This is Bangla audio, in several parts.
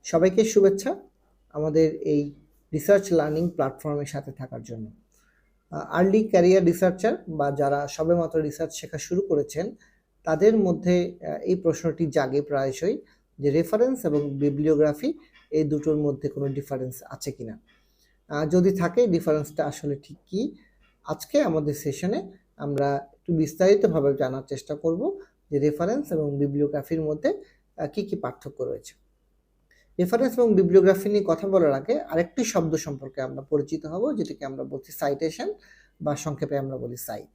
সবাইকে শুভেচ্ছা আমাদের এই রিসার্চ লার্নিং প্ল্যাটফর্মের সাথে থাকার জন্য। আর্লি ক্যারিয়ার রিসার্চার বা যারা সবেমাত্র রিসার্চ শেখা শুরু করেছেন তাদের মধ্যে এই প্রশ্নটি জাগে প্রায়শই যে রেফারেন্স এবং বিবলিওগ্রাফি এই দুটোর মধ্যে কোনো ডিফারেন্স আছে কিনা। যদি থাকে ডিফারেন্সটা আসলে ঠিক কী, আজকে আমাদের সেশনে আমরা একটু বিস্তারিতভাবে জানার চেষ্টা করব যে রেফারেন্স এবং বিবলিওগ্রাফির মধ্যে কি কি পার্থক্য রয়েছে। রেফারেন্স এবং বিবলিওগ্রাফি নিয়ে কথা বলার আগে আরেকটি শব্দ সম্পর্কে আমরা পরিচিত হব, যেটাকে আমরা বলছি সাইটেশন বা সংক্ষেপে আমরা বলি সাইট।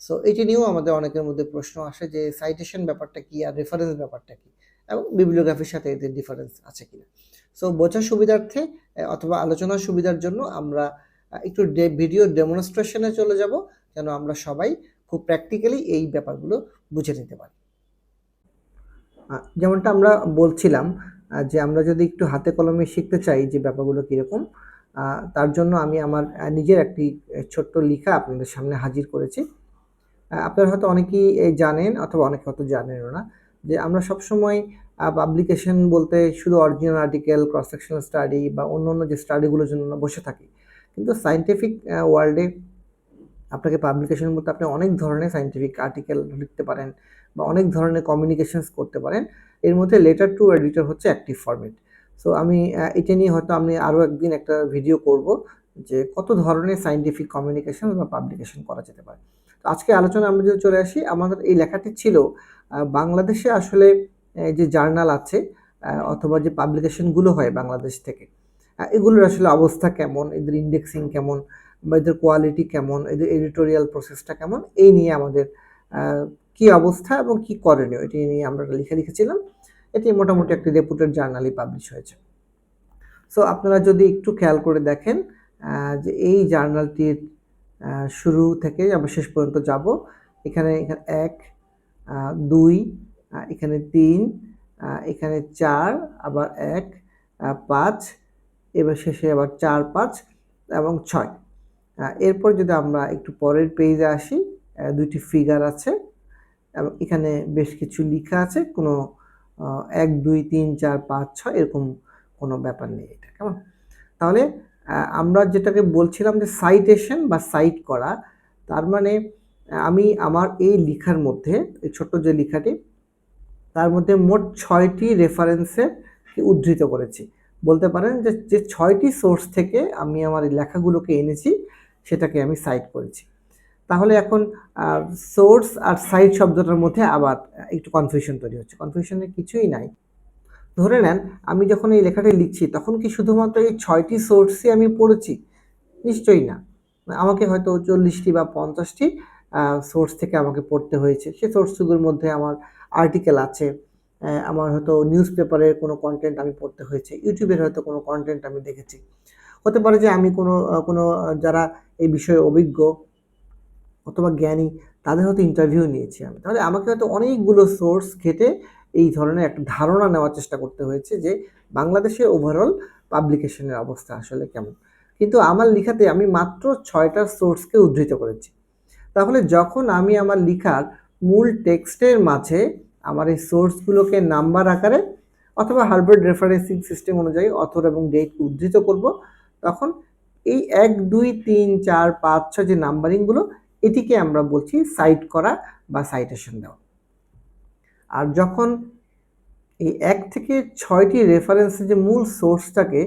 সো এটি নিয়েও আমাদের অনেকের মধ্যে প্রশ্ন আসে যে সাইটেশন ব্যাপারটা কি আর রেফারেন্স ব্যাপারটা কি এবং বিবলিওগ্রাফির সাথে এদের ডিফারেন্স আছে কিনা। সো বোঝার সুবিধার্থে অথবা আলোচনার সুবিধার জন্য আমরা একটু ভিডিও ডেমনস্ট্রেশনে চলে যাব, যেন আমরা সবাই খুব প্র্যাকটিক্যালি এই ব্যাপারগুলো বুঝে নিতে পারি। যেমনটা আমরা বলছিলাম যে আমরা যদি একটু হাতে কলমে শিখতে চাই যে ব্যাপারগুলো কীরকম, তার জন্য আমি আমার নিজের একটি ছোট্ট লেখা আপনাদের সামনে হাজির করেছি। আপনারা হয়তো অনেকেই জানেন অথবা অনেকে হয়তো জানেনও না যে আমরা সবসময় পাবলিকেশন বলতে শুধু original article, cross sectional study বা অন্য অন্য যে স্টাডিগুলোর জন্য বসে থাকি, কিন্তু সায়েন্টিফিক ওয়ার্ল্ডে আপনাকে পাবলিকেশন বলতে আপনি অনেক ধরনের সায়েন্টিফিক আর্টিকেল লিখতে পারেন বা অনেক ধরনের কমিউনিকেশনস করতে পারেন। এর মধ্যে লেটার টু এডিটর হচ্ছে অ্যাক্টিভ ফরম্যাট। সো আমি এটা নিয়ে হয়তো আমি আরও একদিন একটা ভিডিও করব যে কত ধরনের সায়েন্টিফিক কমিউনিকেশন বা পাবলিকেশন করা যেতে পারে। তো আজকে আলোচনা আমরা যদি চলে আসি, আমাদের এই লেখাটি ছিল বাংলাদেশে আসলে যে জার্নাল আছে অথবা যে পাবলিকেশনগুলো হয় বাংলাদেশ থেকে, এগুলোর আসলে অবস্থা কেমন, এদের ইন্ডেক্সিং কেমন বা এদের কোয়ালিটি কেমন, এদের এডিটোরিয়াল প্রসেসটা কেমন, এই নিয়ে আমাদের কি অবস্থা এবং কি করণীয় এটি নিয়ে আমরা লিখেছিলাম। এটি মোটামুটি একটি রেপুটেড জার্নালই পাবলিশ হয়েছে। সো আপনারা যদি একটু খেয়াল করে দেখেন যে এই জার্নালটির শুরু থেকে আমরা শেষ পর্যন্ত যাব, এখানে 1, 2, এখানে 3, এখানে 4, আবার 1, 5, এবার শেষে আবার 4, 5 এবং 6। এরপর যদি আমরা একটু পরের পেজে আসি, 2টি ফিগার আছে এবং এখানে বেশ কিছু লেখা আছে, কোনো 1, 2, 3, 4, 5, 6 এরকম কোনো ব্যাপার নেই এটা, কেমন? তাহলে আমরা যেটাকে বলছিলাম যে সাইটেশন বা সাইট করা, তার মানে আমি আমার এই লেখার মধ্যে, এই ছোট্ট যে লেখাটি, তার মধ্যে মোট 6টি রেফারেন্সে উদ্ধৃত করেছি। বলতে পারেন যে 6টি সোর্স থেকে আমি আমার এই লেখাগুলোকে এনেছি, সেটাকে আমি সাইট করেছি। তাহলে এখন সোর্স আর সাইট শব্দটার মধ্যে আবার একটু কনফিউশন তৈরি হচ্ছে। কনফিউশনের কিছুই নাই। ধরে নেন আমি যখন এই লেখাটি লিখছি তখন কি শুধুমাত্র এই 6টি সোর্সই আমি পড়েছি? নিশ্চয়ই না। আমাকে হয়তো 40টি বা 50টি সোর্স থেকে আমাকে পড়তে হয়েছে। সেই সোর্সগুলোর মধ্যে আমার আর্টিকেল আছে, আমার হয়তো নিউজ পেপারের কোনো কন্টেন্ট আমি পড়তে হয়েছে, ইউটিউবের হয়তো কোনো কন্টেন্ট আমি দেখেছি। হতে পারে যে আমি কোনো যারা এই বিষয়ে অভিজ্ঞ অথবা জ্ঞানী তাদের হয়তো ইন্টারভিউ নিয়েছি আমি। তাহলে আমাকে হয়তো অনেকগুলো সোর্স ঘেটে এই ধরনের একটা ধারণা নেওয়ার চেষ্টা করতে হয়েছে যে বাংলাদেশের ওভারঅল পাবলিকেশনের অবস্থা আসলে কেমন। কিন্তু আমার লেখাতে আমি মাত্র 6টা সোর্সকে উদ্ধৃত করেছি। তাহলে যখন আমি আমার লেখার মূল টেক্সটের মাঝে আমার এই সোর্সগুলোকে নাম্বার আকারে অথবা হার্ভার্ড রেফারেন্সিং সিস্টেম অনুযায়ী অথর এবং ডেটকে উদ্ধৃত করব, তখন এই 1, 2, 3, 4, 5, 6 যে নাম্বারিংগুলো, এটিকে আমরা বলছি সাইট করা বা সাইটেশন দেওয়া। আর যখন এই 1 থেকে 6টি রেফারেন্সের যে মূল সোর্সটাকে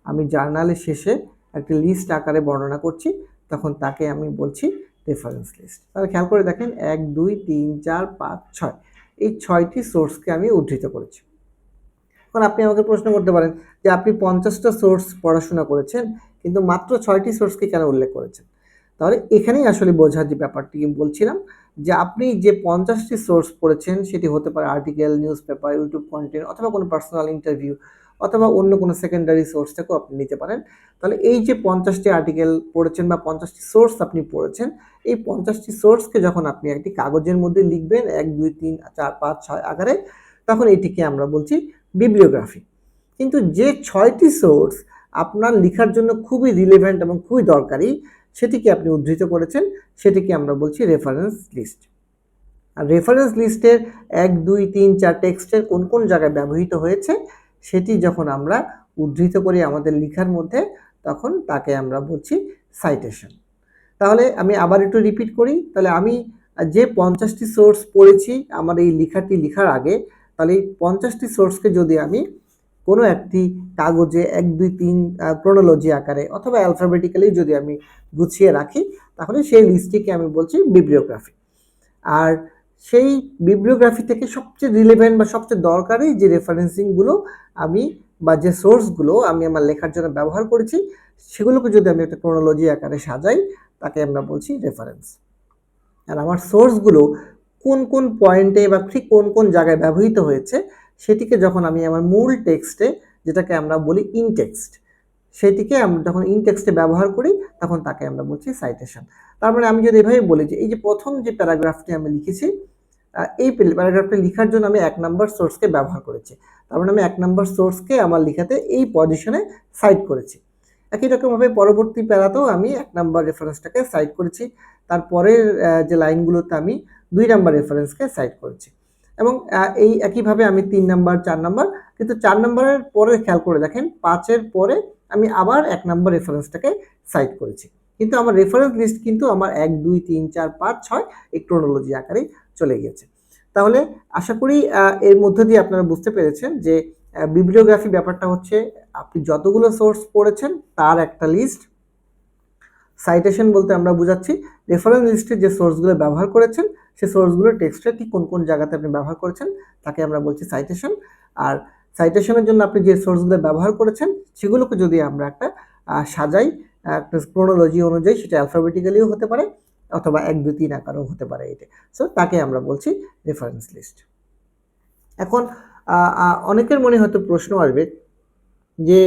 আমি জার্নালের শেষে একটা লিস্ট আকারে বর্ণনা করছি, তখন তাকে আমি বলছি রেফারেন্স লিস্ট। তাহলে খেয়াল করে দেখেন 1, 2, 3, 4, 5, 6 এই 6টি সোর্সকে আমি উদ্ধৃত করেছি। এখন আপনি আমাকে প্রশ্ন করতে পারেন যে আপনি 50টা সোর্স পড়াশোনা করেছেন, কিন্তু মাত্র 6টি সোর্সকে কেন উল্লেখ করেছেন? তাহলে এখানেই আসলে বোঝার যে ব্যাপারটি বলছিলাম যে আপনি যে 50টি সোর্স পড়েছেন সেটি হতে পারে article, news paper, YouTube content অথবা কোনো পার্সোনাল ইন্টারভিউ অথবা অন্য কোনো সেকেন্ডারি সোর্স থেকেও আপনি নিতে পারেন। তাহলে এই যে 50টি আর্টিকেল পড়েছেন বা 50টি সোর্স আপনি পড়েছেন, এই 50টি সোর্সকে যখন আপনি একটি কাগজের মধ্যে লিখবেন 1, 2, 3, 4, 5, 6 আকারে, তখন এটিকে আমরা বলছি বিবলিওগ্রাফি। কিন্তু যে 6টি সোর্স আপনার লেখার জন্য খুবই রিলেভেন্ট এবং খুবই দরকারি, সেটিকে আপনি উদ্ধৃত করেছেন, সেটিকে আমরা বলছি রেফারেন্স লিস্ট। আর রেফারেন্স লিস্টের 1, 2, 3, 4 টেক্সটের কোন কোন জায়গায় ব্যবহৃত হয়েছে সেটি যখন আমরা উদ্ধৃত করি আমাদের লেখার মধ্যে, তখন তাকে আমরা বলছি সাইটেশন। তাহলে আমি আবার একটু রিপিট করি। তাহলে আমি যে 50টি সোর্স পড়েছি আমার এই লেখাটি লেখার আগে, তাহলে এই 50টি সোর্সকে যদি আমি কোনো একটি কাগজে 1 2 3 ক্রোনোলজি আকারে অথবা অ্যালফাবেটিক্যালি যদি আমি গুছিয়ে রাখি, তাহলে সেই লিস্টটিকে আমি বলছি বিব্লিওগ্রাফি। আর সেই বিব্লিওগ্রাফি থেকে সবচেয়ে রিলেভেন্ট বা সবচেয়ে দরকারি যে রেফারেন্সিংগুলো আমি বা যে সোর্সগুলো আমি আমার লেখার জন্য ব্যবহার করেছি, সেগুলোকে যদি আমি একটা ক্রোনোলজি আকারে সাজাই, তাকে আমরা বলছি রেফারেন্স। আর আমার সোর্সগুলো কোন কোন পয়েন্টে বা ঠিক কোন কোন জায়গায় ব্যবহৃত হয়েছে, সেটিকে যখন আমি আমার মূল টেক্সটে, যেটাকে আমরা বলি ইনটেক্সট, সেটিকে আমরা যখন ইনটেক্সটে ব্যবহার করি, তখন তাকে আমরা বলছি সাইটেশন। তার মানে আমি যদি এভাবে বলি যে এই যে প্রথম যে প্যারাগ্রাফটি আমি লিখেছি, এই প্যারাগ্রাফটি লেখার জন্য আমি 1 নম্বর সোর্সকে ব্যবহার করেছি। তার মানে আমি 1 নম্বর সোর্সকে আমার লেখাতে এই পজিশনে সাইট করেছি। একই রকমভাবে পরবর্তী প্যারাতেও আমি 1 নম্বর রেফারেন্সটাকে সাইট করেছি। তারপরের যে লাইনগুলোতে আমি 2 নম্বর রেফারেন্সকে সাইট করেছি, এবং এই একইভাবে আমি 3 নম্বর 4 নম্বর, কিন্তু 4 নম্বরের পরে খেয়াল করে দেখেন 5-এর পরে আমি আবার 1 নম্বর রেফারেন্সটাকে সাইট করেছি, কিন্তু আমার রেফারেন্স লিস্ট কিন্তু আমার 1 2 3 4 5 6 এই ক্রোনোলজি আকারেই চলে গিয়েছে। তাহলে আশা করি এর মধ্য দিয়ে আপনারা বুঝতে পেরেছেন যে বিব্লিওগ্রাফি ব্যাপারটা হচ্ছে আপনি যতগুলো সোর্স পড়েছেন তার একটা লিস্ট। সাইটেশন বলতে আমরা বুঝাচ্ছি রেফারেন্স লিস্টে যে সোর্সগুলো ব্যবহার করেছেন, সেই সোর্সগুলো টেক্সটে ঠিক কোন কোন জায়গাতে আপনি ব্যবহার করেছেন, তাকে আমরা বলছি সাইটেশন। আর সাইটেশনের জন্য আপনি যে সোর্সগুলো ব্যবহার করেছেন, সেগুলোকে যদি আমরা একটা সাজাই একটা ক্রোনোলজি অনুযায়ী, সেটা অ্যালফাবেটিক্যালিও হতে পারে অথবা 1 2 3 আকারেও হতে পারে এটা। সো তাকে আমরা বলছি রেফারেন্স লিস্ট। এখন অনেকের মনে হয়তো প্রশ্ন আসবে যে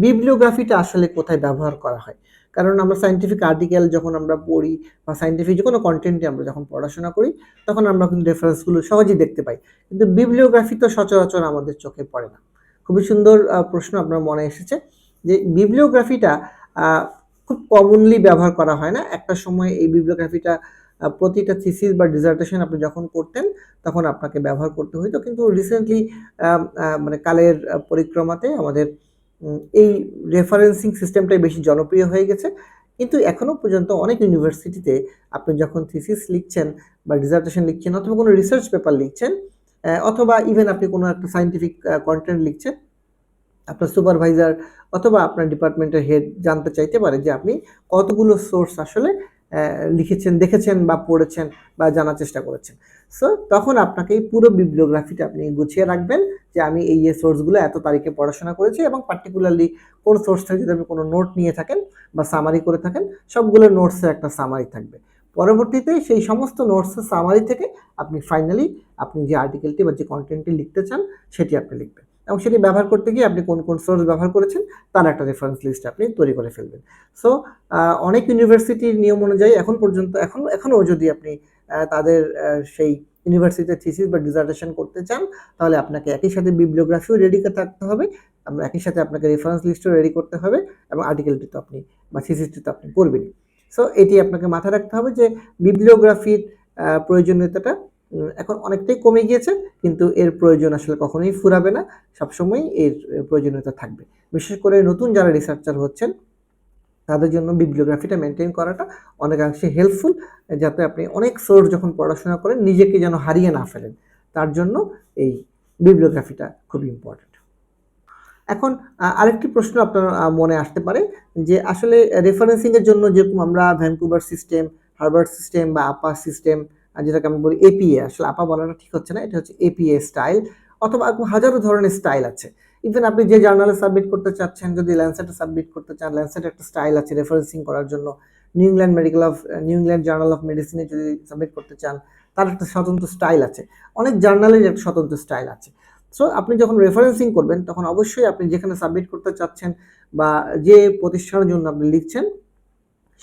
বিব্লিওগ্রাফিটা আসলে কোথায় ব্যবহার করা হয়। কারণ আমরা সায়েন্টিফিক আর্টিকেল যখন আমরা পড়ি বা সায়েন্টিফিক যে কোনো কন্টেন্টে আমরা যখন পড়াশোনা করি, তখন আমরা কিন্তু রেফারেন্সগুলো সহজেই দেখতে পাই, কিন্তু বিব্লিওগ্রাফি তো সচরাচর আমাদের চোখে পড়ে না। খুবই সুন্দর প্রশ্ন আপনার মনে এসেছে যে বিব্লিওগ্রাফিটা খুব কমনলি ব্যবহার করা হয় না। একটা সময় এই বিব্লিওগ্রাফিটা প্রতিটা থিসিস বা ডিসার্টেশন আপনি যখন করতেন, তখন আপনাকে ব্যবহার করতে হইতো, কিন্তু রিসেন্টলি মানে কালের পরিক্রমাতে আমাদের এই রেফারেন্সিং সিস্টেমটাই বেশি জনপ্রিয় হয়ে গেছে। কিন্তু এখনও পর্যন্ত অনেক ইউনিভার্সিটিতে আপনি যখন থিসিস লিখছেন বা ডিসার্টেশন লিখছেন অথবা কোনো রিসার্চ পেপার লিখছেন, অথবা ইভেন আপনি কোনো একটা সায়েন্টিফিক কন্টেন্ট লিখছেন, আপনার সুপারভাইজার অথবা আপনার ডিপার্টমেন্টের হেড জানতে চাইতে পারে যে আপনি কতগুলো সোর্স আসলে লিখেছেন, দেখেছেন বা পড়েছেন বা জানার চেষ্টা করেছেন। সো তখন আপনাকে এই পুরো বিব্লিওগ্রাফিটা আপনি গুছিয়ে রাখবেন যে আমি এই সোর্সগুলো এত তারিখে পড়াশোনা করেছি, এবং পার্টিকুলারলি কোন সোর্স থেকে যদি আপনি কোনো নোট নিয়ে থাকেন বা সামারি করে থাকেন, সবগুলো নোটসের একটা সামারি থাকবে। পরবর্তীতে সেই সমস্ত নোটসের সামারি থেকে আপনি ফাইনালি আপনি যে আর্টিকেলটি বা যে কন্টেন্টটি লিখতে চান সেটি আপনি লিখবেন, এবং সেটি ব্যবহার করতে গিয়ে আপনি কোন কোন সোর্স ব্যবহার করেছেন তার একটা রেফারেন্স লিস্ট আপনি তৈরি করে ফেলবেন। সো অনেক ইউনিভার্সিটির নিয়ম অনুযায়ী এখন পর্যন্ত এখনও যদি আপনি তাদের সেই ইউনিভার্সিটিতে থিসিস বা ডিসার্টেশন করতে চান, তাহলে আপনাকে একই সাথে বিব্লিওগ্রাফিও রেডি থাকতে হবে, একই সাথে আপনাকে রেফারেন্স লিস্টও রেডি করতে হবে, এবং আর্টিকেলটি তো আপনি বা থিসিসটি তো আপনি করবেনই। সো এটি আপনাকে মাথায় রাখতে হবে যে বিব্লিওগ্রাফির প্রয়োজনীয়তাটা এখন অনেকটাই কমে গিয়েছে, কিন্তু এর প্রয়োজন আসলে কখনোই ফুরাবে না, সবসময় এর প্রয়োজনীয়তা থাকবে। বিশেষ করে নতুন যারা রিসার্চার হচ্ছেন তাদের জন্য বিব্লিওগ্রাফিটা মেনটেন করাটা অনেকাংশে হেল্পফুল, যাতে আপনি অনেক সোর্স যখন পড়াশোনা করেন নিজেকে যেন হারিয়ে না ফেলেন, তার জন্য এই বিব্লিওগ্রাফিটা খুব ইম্পর্টেন্ট। এখন আরেকটি প্রশ্ন আপনার মনে আসতে পারে যে আসলে রেফারেন্সিংয়ের জন্য যেরকম আমরা ভ্যানকুভার সিস্টেম, হার্ভার্ড সিস্টেম বা আপা সিস্টেম, যেটাকে আমি বলি এপিএ, আসলে আপা বলাটা ঠিক হচ্ছে না, এটা হচ্ছে এপিএ স্টাইল, অথবা হাজারো ধরনের স্টাইল আছে। ইভেন আপনি যে জার্নালে সাবমিট করতে চাচ্ছেন, যদি ল্যান্সেটে সাবমিট করতে চান, ল্যান্সেট একটা স্টাইল আছে রেফারেন্সিং করার জন্য। নিউ ইংল্যান্ড জার্নাল অফ মেডিসিনে যদি সাবমিট করতে চান, তার একটা স্বতন্ত্র স্টাইল আছে। অনেক জার্নালের একটা স্বতন্ত্র স্টাইল আছে। সো আপনি যখন রেফারেন্সিং করবেন, তখন অবশ্যই আপনি যেখানে সাবমিট করতে চাচ্ছেন বা যে প্রতিষ্ঠানের জন্য আপনি লিখছেন,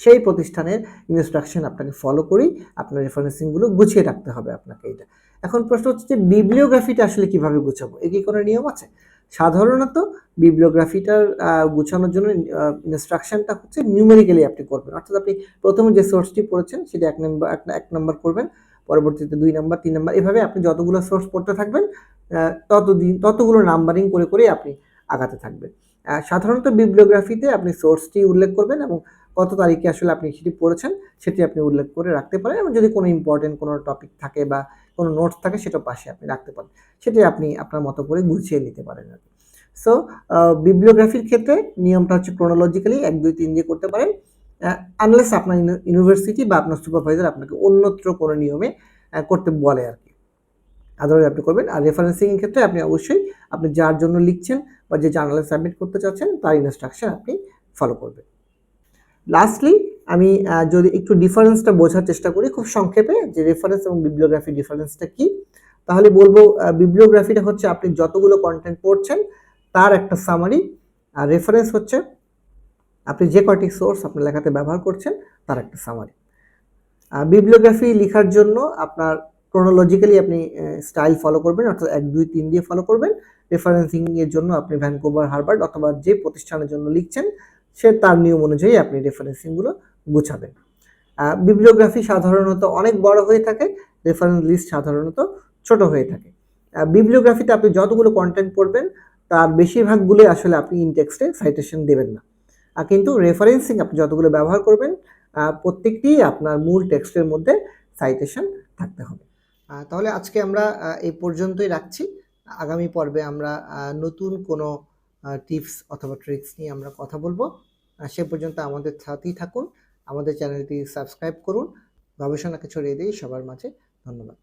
সেই প্রতিষ্ঠানের ইনস্ট্রাকশন আপনাকে ফলো করেই আপনার রেফারেন্সিংগুলো গুছিয়ে রাখতে হবে আপনাকে। এটা এখন প্রশ্ন হচ্ছে যে বিব্লিওগ্রাফিটা আসলে কিভাবে গুছাবো, এর কি কোনো নিয়ম আছে? সাধারণত বিব্লিওগ্রাফিটার গুছানোর জন্য ইনস্ট্রাকশনটা হচ্ছে নিউমেরিক্যালি আপনি করবেন, অর্থাৎ আপনি প্রথমে যে সোর্সটি পড়েছেন সেটা 1 নম্বর করবেন, পরবর্তীতে 2 নম্বর 3 নম্বর, এভাবে আপনি যতগুলো সোর্স পড়তে থাকবেন ততগুলো নাম্বারিং করে করে আপনি আগাতে থাকবেন। সাধারণত বিবলিওগ্রাফিতে আপনি সোর্সটি উল্লেখ করবেন এবং কত তারিখে আসলে আপনি সেটি পড়েছেন সেটি আপনি উল্লেখ করে রাখতে পারেন, এবং যদি কোনো ইম্পর্টেন্ট কোনো টপিক থাকে বা কোনো নোটস থাকে সেটা পাশে আপনি রাখতে পারেন, সেটি আপনি আপনার মতো করে গুছিয়ে নিতে পারেন আর কি। সো বিবলিওগ্রাফির ক্ষেত্রে নিয়মটা হচ্ছে ক্রোনোলজিক্যালি 1 2 3 দিয়ে করতে পারেন, আনলেস আপনার ইউনিভার্সিটি বা আপনার সুপারভাইজার আপনাকে অন্যত্র কোনো নিয়মে করতে বলে আর কি, আদারওয়াইজ আপনি করবেন। আর রেফারেন্সিং এর ক্ষেত্রে আপনি অবশ্যই আপনি যার জন্য লিখছেন বা যে জার্নালে সাবমিট করতে চাচ্ছেন তার ইনস্ট্রাকশন আপনি ফলো করবেন। লাস্টলি আমি যদি একটু ডিফারেন্সটা বোঝার চেষ্টা করি খুব সংক্ষেপে, যে রেফারেন্স এবং বিবলিওগ্রাফি ডিফারেন্সটা কি, তাহলে বলবো বিবলিওগ্রাফিটা হচ্ছে আপনি যতগুলো কন্টেন্ট পড়ছেন তার একটা সামারি, আর রেফারেন্স হচ্ছে আপনি যে কয়টি সোর্স আপনার লেখাতে ব্যবহার করছেন তার একটা সামারি। বিবলিওগ্রাফি লেখার জন্য আপনার ক্রোনোলজিক্যালি আপনি স্টাইল ফলো করবেন, অর্থাৎ 1 2 3 দিয়ে ফলো করবেন। রেফারেন্সিং এর জন্য আপনি ভ্যানকুভার, হার্ভার্ড অথবা যে প্রতিষ্ঠানের জন্য লিখছেন সে তার নিয়ম অনুযায়ী আপনি রেফারেন্সিংগুলো গুছাবেন। বিবলিওগ্রাফি সাধারণত অনেক বড় হয়ে থাকে, রেফারেন্স লিস্ট সাধারণত ছোট হয়ে থাকে। বিবলিওগ্রাফিতে আপনি যতগুলো কন্টেন্ট পড়বেন তার বেশিরভাগগুলোই আসলে আপনি ইনটেক্সটে সাইটেশন দেবেন না, কিন্তু রেফারেন্সিং আপনি যতগুলো ব্যবহার করবেন প্রত্যেকটি আপনার মূল টেক্সটের মধ্যে সাইটেশন থাকতে হবে। তাহলে আজকে আমরা এই পর্যন্তই রাখছি। আগামী পর্বে আমরা নতুন কোনো টিপস অথবা ট্রিক্স নিয়ে আমরা কথা বলবো। সে পর্যন্ত আমাদের সাথেই থাকুন, আমাদের চ্যানেলটি সাবস্ক্রাইব করুন। গবেষণাকে ছড়িয়ে দিই সবার মাঝে। ধন্যবাদ।